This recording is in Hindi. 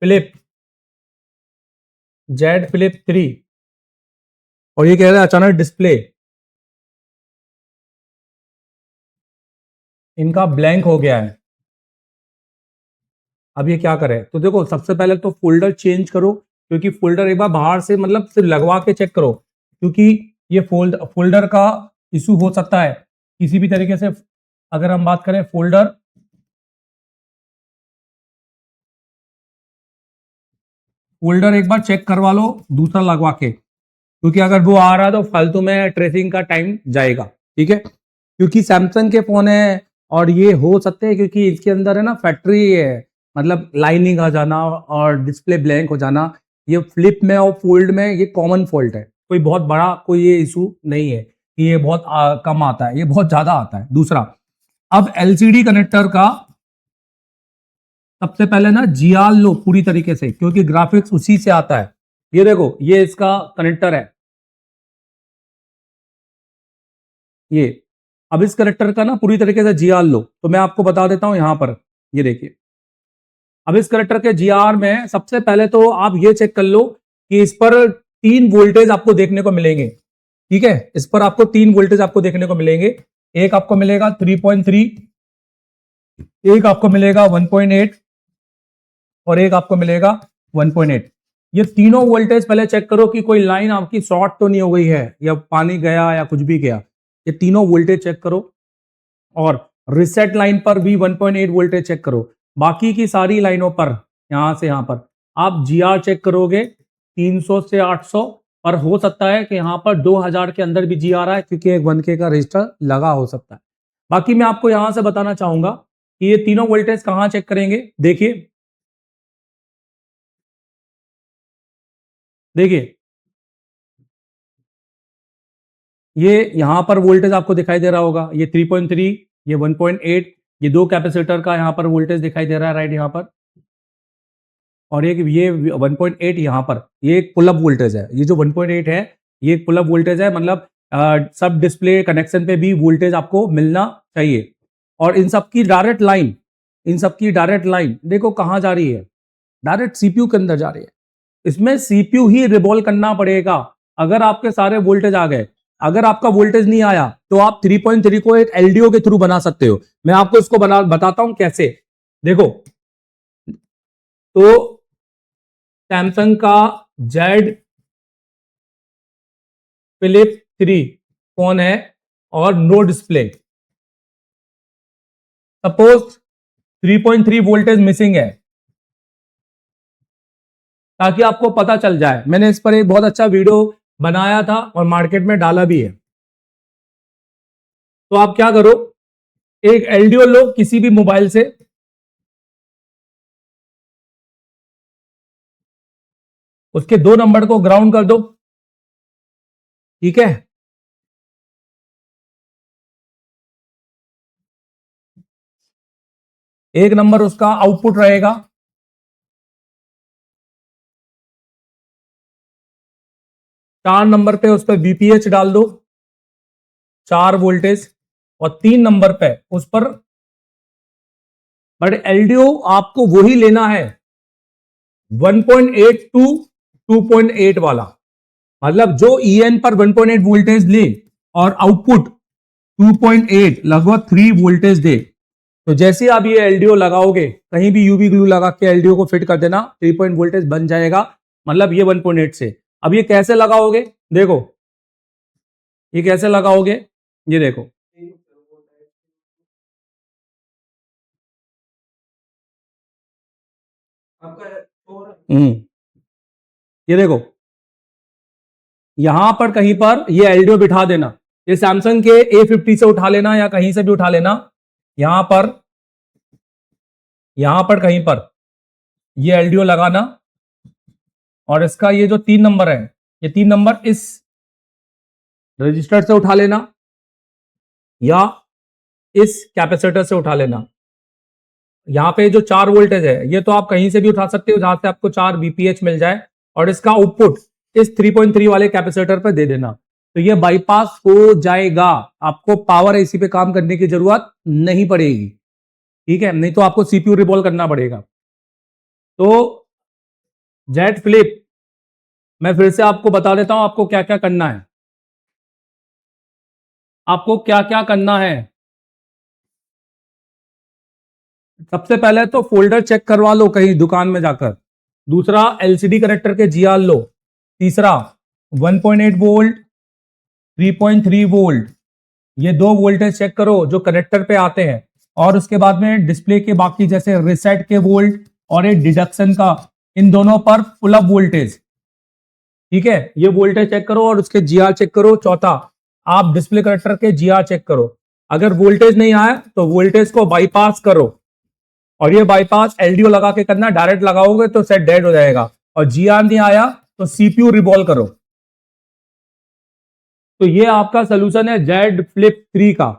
फ्लिप जेड फ्लिप 3 और ये कह रहा है अचानक डिस्प्ले इनका ब्लैंक हो गया है। अब ये क्या करे? तो देखो सबसे पहले तो फोल्डर चेंज करो, क्योंकि फोल्डर एक बार बाहर से मतलब सिर्फ लगवा के चेक करो, क्योंकि ये फोल्डर का इशू हो सकता है किसी भी तरीके से। अगर हम बात करें फोल्डर एक बार चेक करवा लो दूसरा लगवा के, क्योंकि अगर वो आ रहा है तो फालतू में ट्रेसिंग का टाइम जाएगा। ठीक है, क्योंकि सैमसंग के फोन है और ये हो सकते हैं क्योंकि इसके अंदर है ना फैक्ट्री है, मतलब लाइनिंग आ जाना और डिस्प्ले ब्लैंक हो जाना, ये फ्लिप में और फोल्ड में ये कॉमन फॉल्ट है, कोई बहुत बड़ा कोई ये इशू नहीं है कि ये बहुत कम आता है, ये बहुत ज्यादा आता है। दूसरा, अब एलसीडी कनेक्टर का सबसे पहले ना जीआर लो पूरी तरीके से, क्योंकि ग्राफिक्स उसी से आता है। ये देखो ये इसका कनेक्टर है, ये अब इस कनेक्टर का ना पूरी तरीके से जीआर लो, तो मैं आपको बता देता हूं यहां पर। ये देखिए, अब इस कनेक्टर के जीआर में सबसे पहले तो आप ये चेक कर लो कि इस पर 3 वोल्टेज आपको देखने को मिलेंगे। ठीक है, इस पर आपको 3 वोल्टेज आपको देखने को मिलेंगे। एक आपको मिलेगा 3.3, एक आपको मिलेगा 1.8 और एक आपको मिलेगा 1.8। ये तीनों वोल्टेज पहले चेक करो कि कोई लाइन आपकी शॉर्ट तो नहीं हो गई है या पानी गया या कुछ भी गया। ये तीनों वोल्टेज चेक करो और रिसेट लाइन पर भी 1.8 वोल्टेज चेक करो। बाकी की सारी लाइनों पर यहां से यहां पर आप जीआर चेक करोगे 300 से 800, पर हो सकता है कि यहां पर 2000 के अंदर भी जी आ रहा है, क्योंकि एक 1K का रजिस्टर लगा हो सकता है। बाकी मैं आपको यहां से बताना चाहूंगा कि ये तीनों वोल्टेज कहां चेक करेंगे। देखिए देखिए, ये यहां पर वोल्टेज आपको दिखाई दे रहा होगा, ये 3.3, ये 1.8, ये दो कैपेसिटर का यहां पर वोल्टेज दिखाई दे रहा है राइट यहां पर, और एक ये 1.8 यहां पर, ये एक पुल अप वोल्टेज है। ये जो 1.8 है ये एक पुल अप वोल्टेज है, मतलब सब डिस्प्ले कनेक्शन पे भी वोल्टेज आपको मिलना चाहिए। और इन सब की डायरेक्ट लाइन देखो कहां जा रही है, डायरेक्ट सीपीयू के अंदर जा रही है। इसमें सीपीयू ही रिवॉल्व करना पड़ेगा। अगर आपके सारे वोल्टेज आ गए, अगर आपका वोल्टेज नहीं आया, तो आप 3.3 को एक एलडीओ के थ्रू बना सकते हो। मैं आपको इसको बताता हूं कैसे। देखो, तो सैमसंग का जेड फ्लिप 3 फोन है और no display, suppose 3.3 voltage missing है, ताकि आपको पता चल जाए। मैंने इस पर एक बहुत अच्छा वीडियो बनाया था और मार्केट में डाला भी है। तो आप क्या करो, एक एलडीओ लो किसी भी मोबाइल से, उसके 2 नंबर को ग्राउंड कर दो। ठीक है, एक नंबर उसका आउटपुट रहेगा, 4 नंबर पे उस पर बीपीएच डाल दो 4 वोल्टेज, और 3 नंबर पे उस पर, बट एलडीओ आपको वही लेना है 1.8 टू 2.8 वाला, मतलब जो ईएन पर 1.8 वोल्टेज ले और आउटपुट 2.8 लगभग 3 वोल्टेज दे। तो जैसे आप ये एलडीओ लगाओगे, कहीं भी यूवी ग्लू लगा के एलडीओ को फिट कर देना, 3 वोल्टेज बन जाएगा, मतलब ये 1.8 से। अब ये कैसे लगाओगे, देखो ये कैसे लगाओगे, ये देखो, ये देखो, यहां पर कहीं पर ये एलडीओ बिठा देना, ये सैमसंग के A50 से उठा लेना या कहीं से भी उठा लेना। यहां पर कहीं पर ये एलडीओ लगाना, और इसका ये जो 3 नंबर है, ये 3 नंबर इस रजिस्टर से उठा लेना या इस कैपेसिटर से उठा लेना। यहाँ पे जो 4 वोल्टेज है, ये तो आप कहीं से भी उठा सकते हो जहां से आपको 4 बीपीएच मिल जाए, और इसका आउटपुट इस 3.3 वाले कैपेसिटर पर दे देना, तो ये बाईपास हो जाएगा। आपको पावर एसी पे काम करने की जरूरत नहीं पड़ेगी। ठीक है, नहीं तो आपको सीपीयू रिवॉल्व करना पड़ेगा। तो जेट फ्लिप, मैं फिर से आपको बता देता हूं आपको क्या क्या करना है। आपको क्या क्या करना है, सबसे पहले तो फोल्डर चेक करवा लो कहीं दुकान में जाकर। दूसरा, एलसीडी कनेक्टर के जीआर लो। तीसरा, 1.8 वोल्ट, 3.3 वोल्ट, ये दो वोल्टेज चेक करो जो कनेक्टर पे आते हैं। और उसके बाद में डिस्प्ले के बाकी जैसे रिसेट के वोल्ट और एक डिडक्शन का, इन दोनों पर पुल अप वोल्टेज। ठीक है, ये वोल्टेज चेक करो और उसके जीआर चेक करो। चौथा, आप डिस्प्ले कनेक्टर के जीआर चेक करो। अगर वोल्टेज नहीं आए तो वोल्टेज को बाईपास करो, और ये बाईपास एलडीओ लगा के करना, डायरेक्ट लगाओगे तो सेट डेड हो जाएगा। और जीआर नहीं आया तो सीपीयू रिवॉल्व करो। तो ये आपका सोल्यूशन है जेड फ्लिप 3 का।